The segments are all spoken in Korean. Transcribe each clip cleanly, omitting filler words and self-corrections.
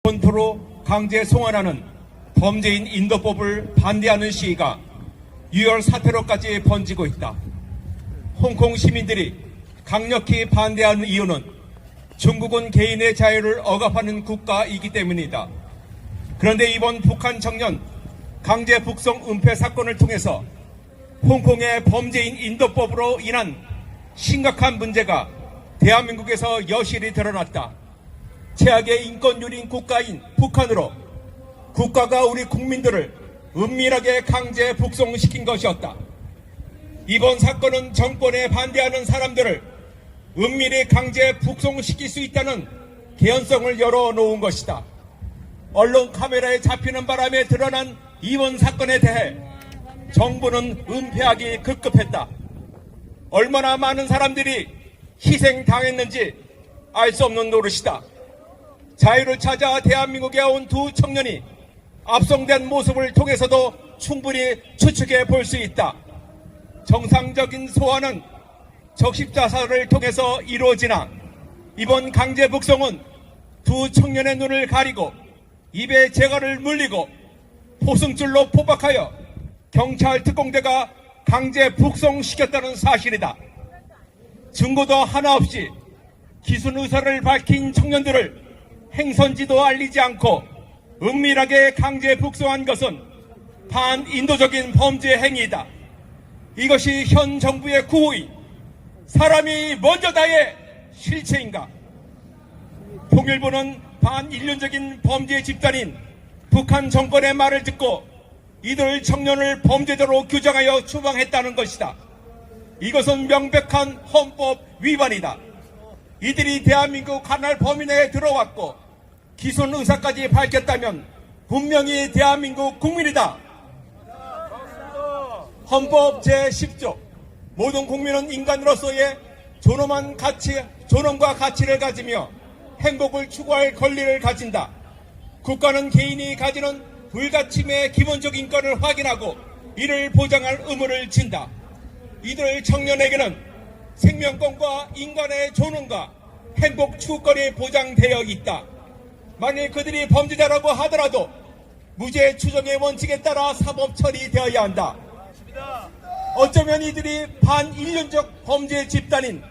본토로 강제 송환하는 범죄인 인도법을 반대하는 시위가 유혈 사태로까지 번지고 있다. 홍콩 시민들이 강력히 반대하는 이유는 중국은 개인의 자유를 억압하는 국가이기 때문이다. 그런데 이번 북한 청년 강제 북송 은폐 사건을 통해서 홍콩의 범죄인 인도법으로 인한 심각한 문제가 대한민국에서 여실히 드러났다. 최악의 인권유린 국가인 북한으로 국가가 우리 국민들을 은밀하게 강제 북송시킨 것이었다. 이번 사건은 정권에 반대하는 사람들을 은밀히 강제 북송시킬 수 있다는 개연성을 열어놓은 것이다. 언론 카메라에 잡히는 바람에 드러난 이번 사건에 대해 정부는 은폐하기 급급했다. 얼마나 많은 사람들이 희생당했는지 알 수 없는 노릇이다. 자유를 찾아 대한민국에 온 두 청년이 압송된 모습을 통해서도 충분히 추측해 볼 수 있다. 정상적인 소환은 적십자사를 통해서 이루어지나 이번 강제 북송은 두 청년의 눈을 가리고 입에 재갈을 물리고 포승줄로 포박하여 경찰 특공대가 강제 북송시켰다는 사실이다. 증거도 하나 없이 기순 의사를 밝힌 청년들을 행선지도 알리지 않고 은밀하게 강제 북송한 것은 반인도적인 범죄 행위이다. 이것이 현 정부의 구호인 사람이 먼저다의 실체인가? 통일부는 반인륜적인 범죄 집단인 북한 정권의 말을 듣고 이들 청년을 범죄자로 규정하여 추방했다는 것이다. 이것은 명백한 헌법 위반이다. 이들이 대한민국 관할 범위 내에 들어왔고 기순 의사까지 밝혔다면 분명히 대한민국 국민이다. 헌법 제10조 모든 국민은 인간으로서의 존엄과 가치를 가지며 행복을 추구할 권리를 가진다. 국가는 개인이 가지는 불가침의 기본적 인권을 확인하고 이를 보장할 의무를 진다. 이들 청년에게는 생명권과 인간의 존엄과 행복 추구권이 보장되어 있다. 만일 그들이 범죄자라고 하더라도 무죄 추정의 원칙에 따라 사법 처리되어야 한다. 어쩌면 이들이 반인륜적 범죄 집단인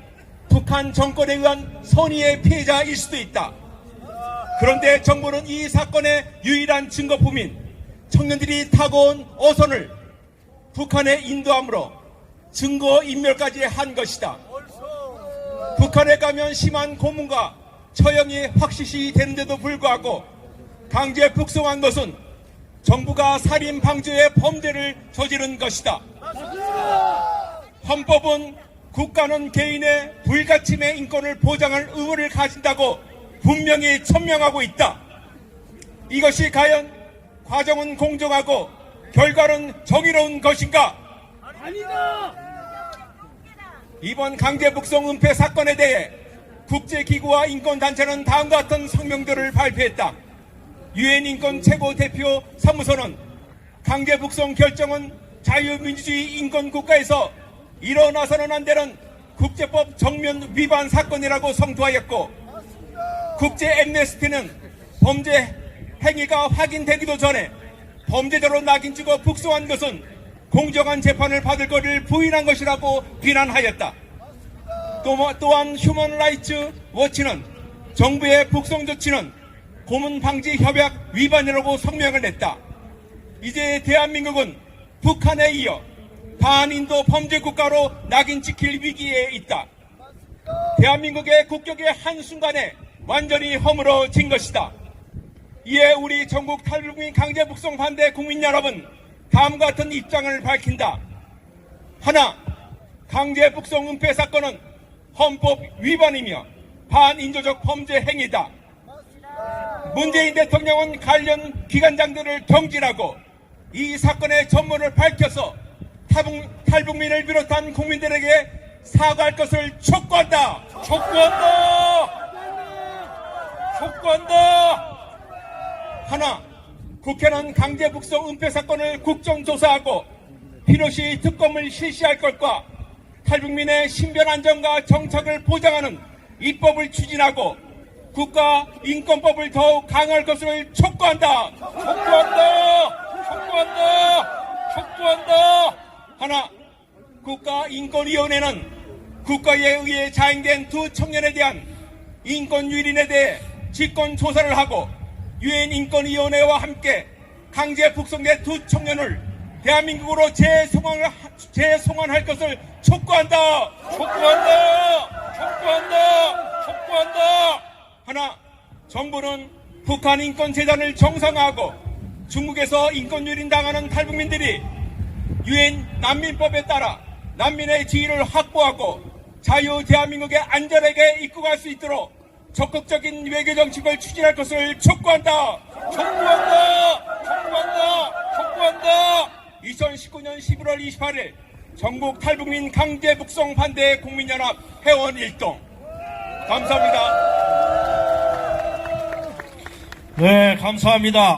북한 정권에 의한 선의의 피해자일 수도 있다. 그런데 정부는 이 사건의 유일한 증거품인 청년들이 타고 온 어선을 북한에 인도함으로 증거인멸까지 한 것이다. 북한에 가면 심한 고문과 처형이 확실시 되는데도 불구하고 강제 북송한 것은 정부가 살인 방조의 범죄를 저지른 것이다. 헌법은 국가는 개인의 불가침의 인권을 보장할 의무를 가진다고 분명히 천명하고 있다. 이것이 과연 과정은 공정하고 결과는 정의로운 것인가? 아니다. 이번 강제 북송 은폐 사건에 대해 국제기구와 인권단체는 다음과 같은 성명들을 발표했다. 유엔 인권 최고 대표 사무소는 강제 북송 결정은 자유민주주의 인권국가에서 일어나서는 안 되는 국제법 정면 위반 사건이라고 성토하였고, 국제 엠네스티는 범죄 행위가 확인되기도 전에 범죄자로 낙인 찍어 북송한 것은 공정한 재판을 받을 것을 부인한 것이라고 비난하였다. 또한 휴먼 라이츠 워치는 정부의 북송 조치는 고문 방지 협약 위반이라고 성명을 냈다. 이제 대한민국은 북한에 이어 반인도 범죄 국가로 낙인 찍힐 위기에 있다. 대한민국의 국격의 한순간에 완전히 허물어진 것이다. 이에 우리 전국 탈북민 강제 북송 반대 국민 여러분, 다음과 같은 입장을 밝힌다. 하나, 강제 북송 은폐 사건은 헌법 위반이며 반인도적 범죄 행위다. 문재인 대통령은 관련 기관장들을 경질하고 이 사건의 전모를 밝혀서 탈북민을 비롯한 국민들에게 사과할 것을 촉구한다. 하나, 국회는 강제 북송 은폐 사건을 국정조사하고 필요시 특검을 실시할 것과 탈북민의 신변 안전과 정착을 보장하는 입법을 추진하고 국가 인권법을 더욱 강화할 것을 촉구한다. 촉구한다. 하나, 국가인권위원회는 국가에 의해 자행된 두 청년에 대한 인권 유린에 대해 직권 조사를 하고 유엔 인권위원회와 함께 강제 북송된 두 청년을 대한민국으로 재송환할 것을 촉구한다. 하나, 정부는 북한 인권재단을 정상화하고 중국에서 인권 유린 당하는 탈북민들이 유엔 난민법에 따라 난민의 지위를 확보하고 자유 대한민국에 안전하게 입국할 수 있도록 적극적인 외교 정책을 추진할 것을 촉구한다. 2019년 11월 28일 전국 탈북민 강제 북송 반대 국민연합 회원 일동. 감사합니다. 네, 감사합니다.